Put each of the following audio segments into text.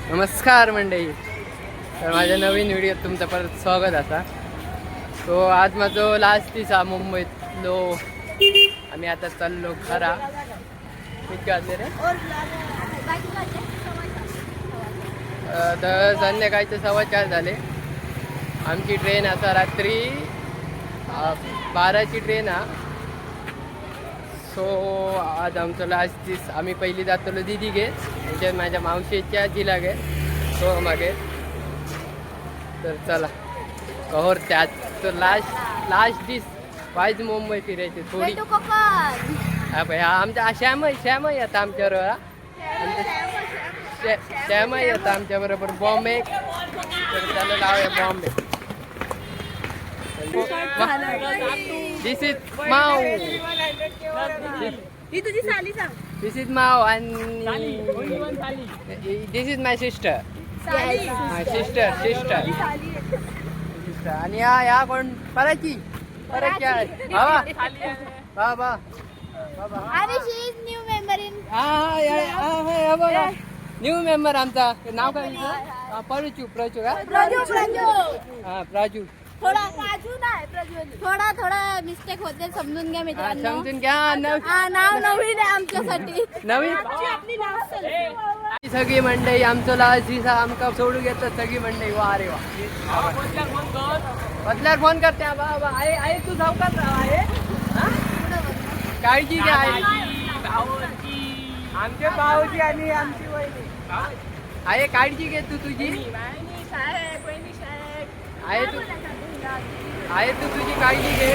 नमस्कार मंडळी. तर माझ्या नवीन व्हिडिओत तुमचं परत स्वागत आता. तो आज माझं लास्ट दिसा मुंबईतलो. आम्ही आता चाललो खरा. किती वाजले रे? तर संध्याकाळचे 4:15 झाले. आमची ट्रेन आता रात्री 12ची ट्रेन हा. सो आज आमचं लास्ट दिस. आम्ही पहिली जातलो दिदी गे, म्हणजे माझ्या मावशीच्या जिला गे सो मागे. तर चला कहोर त्यात लास्ट दिस पाहिजे मुंबई फिरायची थोडी. हा भाई, हा आमच्या श्यामही येतं आमच्याबरोबर. श्यामही येतं आमच्याबरोबर. बॉम्बे. तर त्याला लावूया Bombay. This is Mao. This is Mao and this is my sister. My sister. आणि या कोण पराची आहे. बाबा. आणि she is new member in. बघा न्यू मेंबर आमचा. नाव काय? प्राजू का? प्राजू. थोडा मिस्टेक होते, समजून घ्या मित्रांनो. समजून घ्या. नाव नवीन आहे आमच्यासाठी. नवीन सगळी मंडळी आमचं लास्ट आमका सोडून घेतात सगळी मंडळी. वा रे वा. बदल्यावर फोन करते. बाबा आहे तू सावकाश राहा. काळजी घ्या. आमचे भाऊजी आणि आमची वहिनी आहे. काळजी घे तू तुझी. आहे तू तुझी काळजी घे.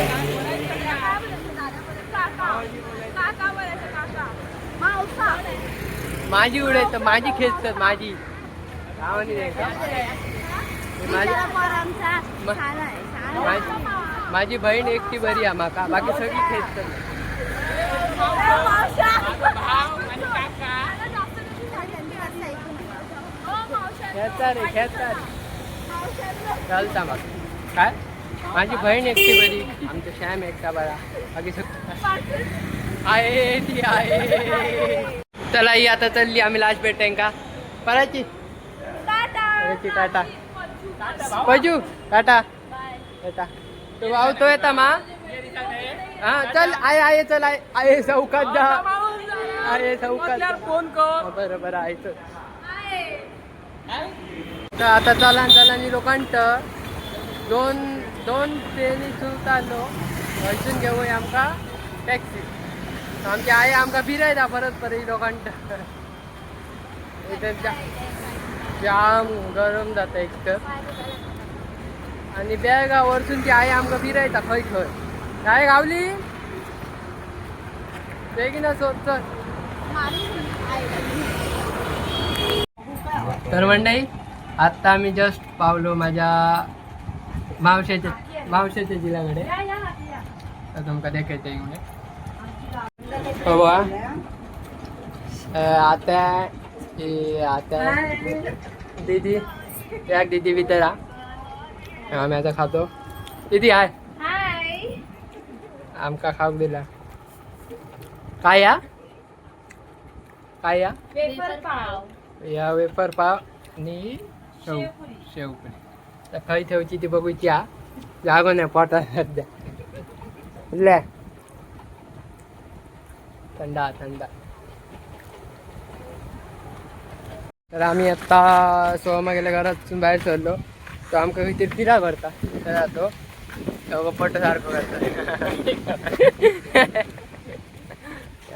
माझी उडत माझी खेचतात. माझी बहीण एकटी बरी आहे माका, बाकी सगळी खेचतात. खेचतात चालता मग काय. माझी बहीण एकटी बरी, आमचं श्याम एकटा बरा, बाकी आहे ती आहे. चला ही आता चालली. आम्ही लास्ट भेटेन का पराची. टाटा पजू. टाटा. तो भाऊ तो येता मा. हा चल आहे चल आहे चौकात जा. आहे चौकात फोन कर. बरोबर आहे. तर आता चला लोकांत दोन ट्रेनी सुरू आलो. वचून घेऊया आमका टॅक्सी. आमची आई आमका फिरायला परत लोकांत. जाम गरम जाता एक तर. आणि बेळगावरसून ती आई आमका फिरायचा खय काय गावली बेगीन सोच. तर मंडळी आत्ता आम्ही जस्ट पावलो माझ्या मावशाच्या जिल्ह्याकडे. तर तुमका देखायचं इकडे. हो बघा आता दीदी एक दीदी वितरा आम्ही आता खातो. दीदी हाय आमका खाऊक दिला. काय या या वेफर पाव आणि शेवपुरी. तर खय ठेवची ती बघूची. हा जागो नाही पोटात सध्या. बुजल्या थंडा. तर आम्ही आता सोमा गेल्या घरातून बाहेर चाललो. तो आमका किती फिरा करता जातो पट सारखं करता.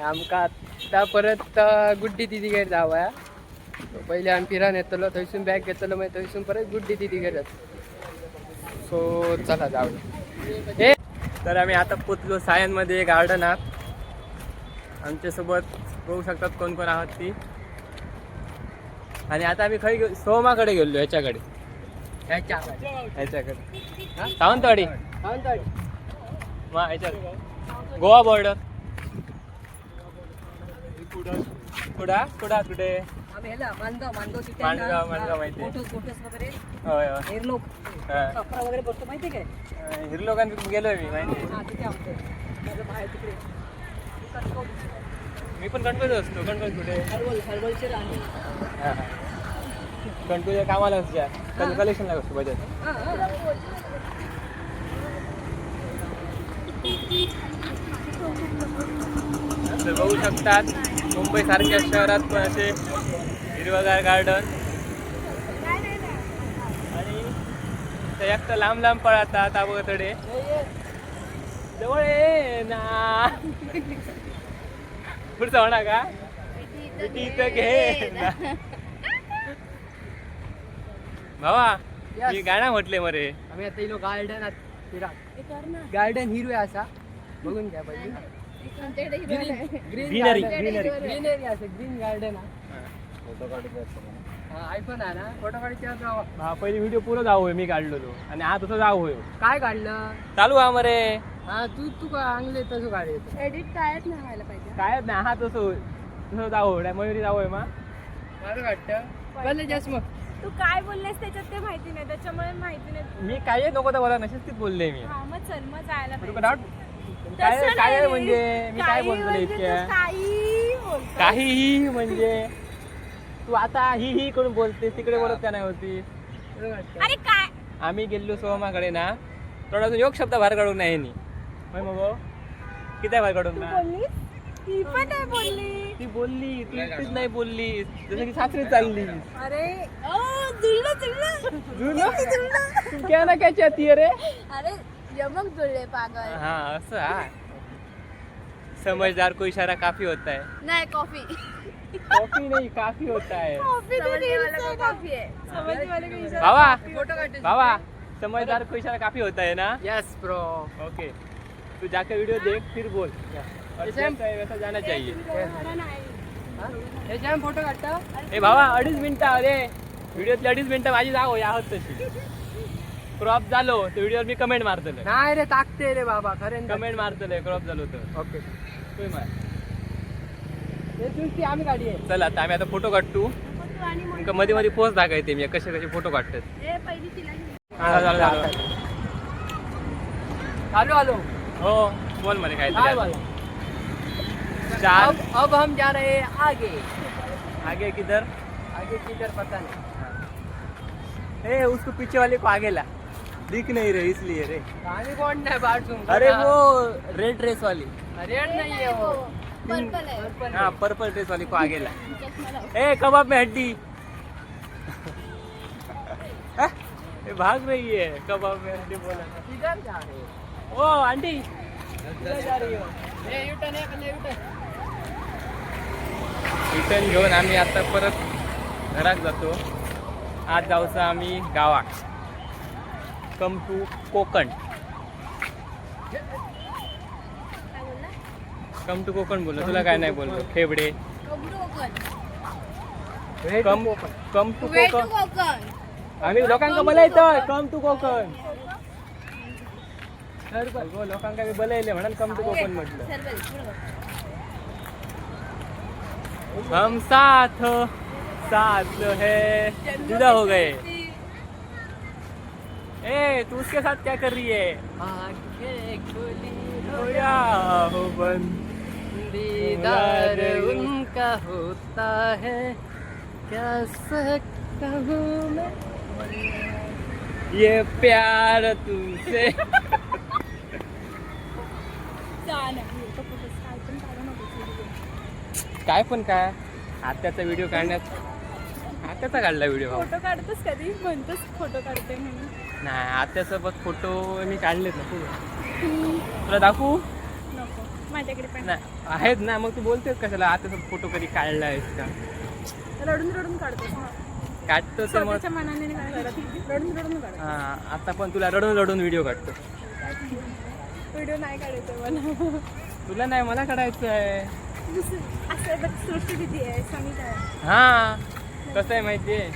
आमका आता परत गुड्डी दिदी घरी जावया. पहिले आम्ही फिरान येतलो, थंयसून बॅग घेतलो, मग थंयसून परत गुड्डी दिदी घरी जातो. सो चला जाऊ. हे तर आम्ही आता पोचलो सायनमध्ये गार्डनात. आमच्यासोबत बघू शकतात कोण कोण आहात ती. आणि आता आम्ही खरी सोमाकडे गेलो. ह्याच्याकडे सावंतवाडी ह्याच्यात गोवा बॉर्डर. कुठे मानगाव माहिती. हिरलोकांनी गेलोय मी माहिती. मी पण गणपती असतो. गणपती कुठे कंटूच्या कामाला कलेक्शनला कसं बजेट तर बघू शकतात मुंबई सारख्या शहरात पण असे हिरवगार गार्डन आणि ते एकटं लांब लांब पळतात आबोगतडे जवळ ये ना पुढचा म्हणा का बेटी इथं घे ना. भावा मी गाणं म्हटले मरे आम्ही आता इलो गार्डन गार्डन हिरवे असा बघून घ्या पाहिजे ग्रीनरी ग्रीनरी असं ग्रीन गार्डन आयफोन आहे ना फोटो काढायचे जावा. हा पहिली व्हिडिओ पुरं जाऊ मी काढलेलो आणि हा तसं जाऊ होय काय काढलं चालू हा मरे हा तू का आणले तसं काढेल एडिट कायच नाही व्हायला पाहिजे. काय नाही हा तसं तसं जाऊ होय मयुरी जाऊ आहे मा माझं वाटतं पहिले जास्त मग तू काय बोललेस त्याच्यात ते माहिती नाही त्याच्यामुळे माहिती नाही. मी काय नको तर बोला नशीच बोलले मी हा मग चल मग जायला तुला पाहिजे. डाऊट काय तसं काय नाही. म्हणजे मी काय काही बोलतो म्हणजे इतक्या तू काही बोलतोस. काहीही म्हणजे तू आता ही करून बोलते तिकडे बोलत का नाही होती अरे काय आम्ही गेलो सोमाकडे ना थोडा योग शब्द बाहेर काढून नाही नी होय मग किती बाहेर काढून तू ना बोललीस ती पण नाही बोलली. ती बोलली तू एकटीच नाही बोलली जसं की सासरी चालली अरे जुळलं तू क्या ना काय चाहती है रे अरे यमक जुळले पागल. हाँ असं हा समझदार को इशारा काफी होता है नाही कॉफी कॉफी नहीं काफी होता है कॉफी कॉफी आहे समजवाले का इशारा बाबा फोटो काढते बाबा समझदार को इशारा काफी होता है ना यस ब्रो ओके तू जाकर वीडियो देख फिर बोल और जैसे हम- जैसा है वैसा जाना चाहिए याच्यावर फोटो काढता ए भावा 2.5 मिनिटं अरे व्हिडिओतली 2.5 मिनिटं माझी जाग होय आहोत तशी क्रॉप झालो तर व्हिडिओवर मी कमेंट मारतले नाही रे टाकते रे बाबा खरे कमेंट मारतले क्रॉप झालो तर ओके तुम्ही मार ती आम्ही काढी आहे चला आता आम्ही आता फोटो काढतो तुमका मध्ये मध्ये पोस्ट दाखवते मी कसे कसे फोटो काढतात पहिली तिला घे. झालं. चालू आलो हो बोल मध्ये काय काय बोला चार अब हम जा रहे हैं आगे आगे किधर आगे किधर पता नहीं ए उसको पीछे वाले को आगे ला दिख नहीं रहे इसलिए रे आम्ही कोण नाही बाजून अरे वो रेड ड्रेस वाली रेड नहीं है वो पर्पल आहे पर्पल हाँ पर्पल ड्रेस वाली को आगे ला चष्मा लाव. ए कबाब में हड्डी ये भाग रही है कबाब में हड्डी बोला किधर जा रहे हो ओ आंटी किधर जा रही हो ए युटर्न आहे पहिले युटर्न रिटर्न घेऊन आम्ही आता परत घरात जातो आज जाऊचं आम्ही गावात कम टू कोकण काय बोलला? कम टू कोकण बोललो तुला काय नाही बोललो खेबडे Come to Konkan. Come come to Way to Konkan Konkan. आम्ही लोकांका बोलायचं कम टू कोकण हो लोकांका मी बोलायले म्हणून कम टू कोकण म्हटलं सर्वच, बरोबर. हम साथ साथ है जुदा हो गए ए तू उसके साथ क्या कर रही है आंखें खुली रोया हो बंद दीदार उनका होता है कैसे कहूँ मैं ये प्यार तुमसे काय पण काय आत्याचा व्हिडिओ काढण्यात आत्याचा काढला व्हिडिओ फोटो काढतोस कधी म्हणतोस फोटो काढते म्हणून नाही आत्यासोबत फोटो मी काढलेत ना तुला दाखवू नको माझ्याकडे पण नाही आहेत ना मग तू बोलतेस कशाला आत्यासोबत फोटो कधी काढला आहेस का रडून रडून काढतोस ना काढतो तर मग स्वतःच्या मनाने नाही काढत. रडून रडून काढत हा आता पण तुला रडून रडून व्हिडिओ काढतो व्हिडिओ नाही काढायचं मला तुला नाही मला काढायचं आहे असं बघ सृष्टी किती आहे समिता आहे. हा कसं आहे माहितीये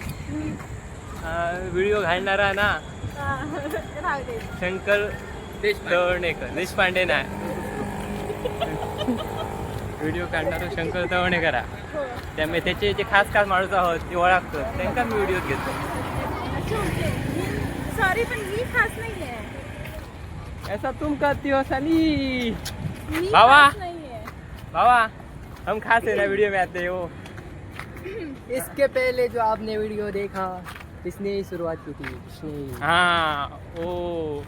व्हिडिओ घालणारा ना राहू दे शंकर देशपांडे नाही व्हिडिओ काढणारा शंकर तवणेकर आहे. हो त्यामुळे त्याचे जे खास खास माणूस आहोत ते ओळखतो त्यांना मी व्हिडिओ घेतो सॉरी पण मी खास नाही आहे ऐसा तुम करती हो साली मी बाबा. खास नाही आहे बाबा हम खास है ना वीडियो में आते हो इसके पहले जो आपने वीडियो देखा किसने ही शुरुआत की थी? किसने ही? हा ओ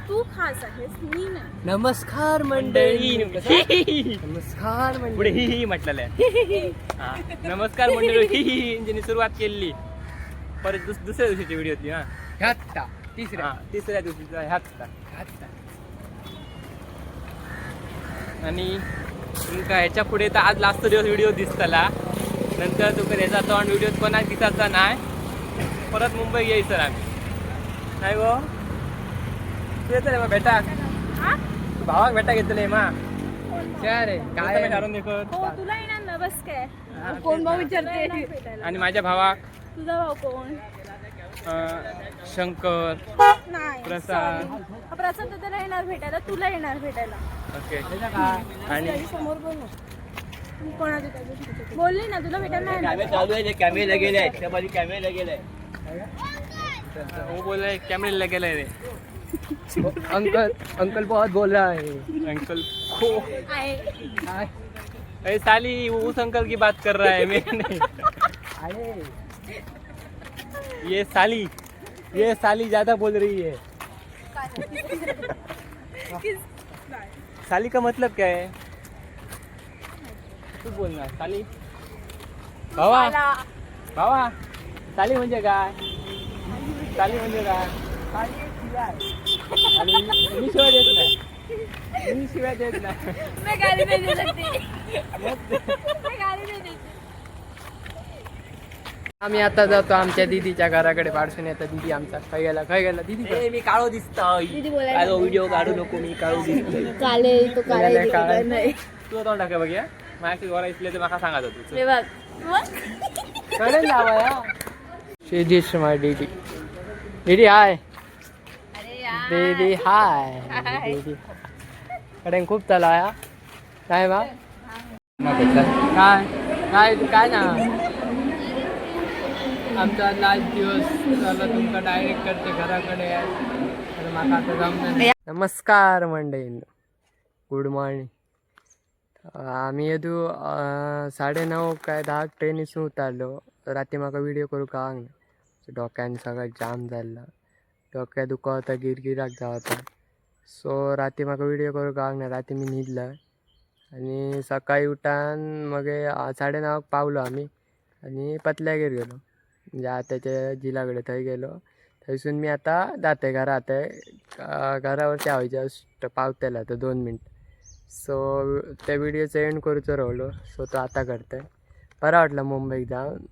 तू खास आहेस मी नाही. नमस्कार मंडळी मंडळी. नमस्कार पुढे मंडळी. ही म्हटलेलं आहे. हा. नमस्कार मंडळी ज्यांनी सुरुवात केली परत दुसऱ्या दिवशीची व्हिडिओ होती ना ह्यात्ता तिसऱ्या हा तिसऱ्या दिवशीचा ह्याच होता. ह्यात्ता. आणि तुमका ह्याच्या पुढे तर आज लास्ट दिवस व्हिडिओ दिसतला नंतर तुका ह्याचा तोंड व्हिडिओ कोणाक दिसायचा नाही परत मुंबई यायचं आम्ही नाही गो तू येतले मग भेटा हा? भावाक भेटा घेतले मा चार आहे. काय काय काढून देखत हो तुला येणार ना बस काय हा, कोण भाऊ तेच ना. विचारते भेटायला. आणि माझ्या भावाक तुझा भाऊ कोण? शंकर नाही प्रसाद. sorry. प्रसाद तर त्याला येणार भेटायला तुला येणार भेटायला. ओके आणि आणि समोर बोल ना. तू कोणाचं काय बोलते? बोलली ना तुला भेटायला नाही येणार. चालू आहे कॅमेरे लगेले आहेत त्या बाजू कॅमेरे लगेले वो बोला कॅमेरे लगेला रे अंकल अंकल बहुत बोल रहा है. अंकल खो आहे. काय? अरे साली वो उस अंकल की बात कर रहा है मैं नहीं अरे ये साली ज्यादा बोल रही है किस- नाही. साली का मतलब क्या है तू बोलना साली भावा मला भावा साली म्हणजे काय साली म्हणजे काय आणि मी शिवाय देत नाही मी शिवाय देत नाही मैं गाली नहीं दे सकती. मैं गाली नहीं देती. आम्ही आता जातो आमच्या दीदीच्या घराकडे पाडसून येतात. दीदी आमचा खय गेला दीदी. मी काळो दिसतोय दीदी बोलायला व्हिडिओ काढू नको मी काळो दिसतोय काले तो काळे काळे. नाही. तू तोंड टाका बघ माझ्याशी गोरा इथले तर माका सांगत होतो हे बघ मग कळेल लावा शेजीश माय दीदी. दीदी हाय. अरे यार दीदी हाय. हाय. दीदी कडे खूप चला या काय बा काय काय काय ना आमचा लास्ट दिवस झाला तुमका डायरेक्ट करते घराकडे यार. तर माका आता जमणार. नमस्कार मंडळी गुड मॉर्निंग. आम्ही येदू 9:30 काय 10 ट्रेनीसून उतारलो. रात्री म्हाका व्हिडिओ करू का डोक्यान सगळं जाम झाला. डोक्या दुखवता गिरगिराक जावता. सो रात्री म्हाका व्हिडिओ करू का रात्री मी न्हिदलं आणि सकाळी उठान मग 9:30 पावलो आम्ही आणि पतल्यागेर गेलो म्हणजे आताच्या जिलाकडे थंय गेलो. थंयसून मी आता जाते घरात आहे. घरावरती हांव जस्ट पावतला तर 2 मिनट. सो त्या व्हिडिओचं एंड करूचो रावलो. सो तो आता करतोय. बरं वाटलं मुंबईत जाऊन.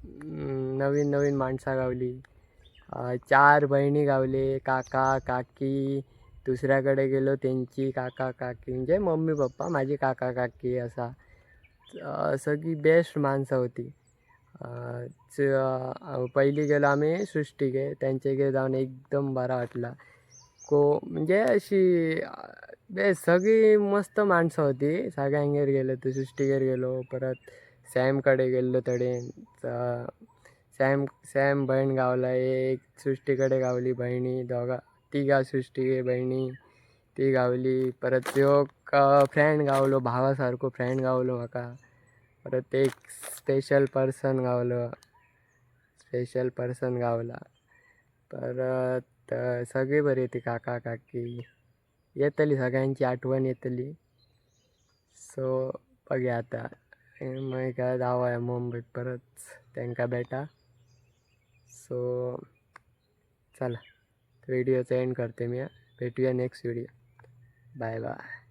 नवीन नवीन माणसां गावली. 4 बहिणी गावले. काका काकी दुसऱ्याकडे गेलो त्यांची काका काकी म्हणजे मम्मी पप्पा माझी काका काकी असा सगळी बेस्ट माणसं होती. पहिली गेलो आम्ही सृष्टीके त्यांच्या इकडे जाऊन एकदम बरा वाटला. म्हणजे अशी सगळी मस्त माणसं होती. सगळ्यांगेर गेलो तर सृष्टीगेर गेलो परत सॅमकडे गेलो तडेन. सॅम बहीण गावला एक सृष्टीकडे गावली बहिणी तिघा सृष्टीगे बहिणी ती गावली. परत एक फ्रेंड गावलो भावासारखो फ्रेंड गावलो म्हाका. परत एक स्पेशल पर्सन गावला. परत सगळी बरी होती काका काकी. येतली सगळ्यांची आठवण येतली. सो बघूया आता मग काय जावया मुंबईत परत त्यांका भेटा. सो चला व्हिडिओचा एंड करते मी. भेटूया नेक्स्ट व्हिडिओ. Bye bye.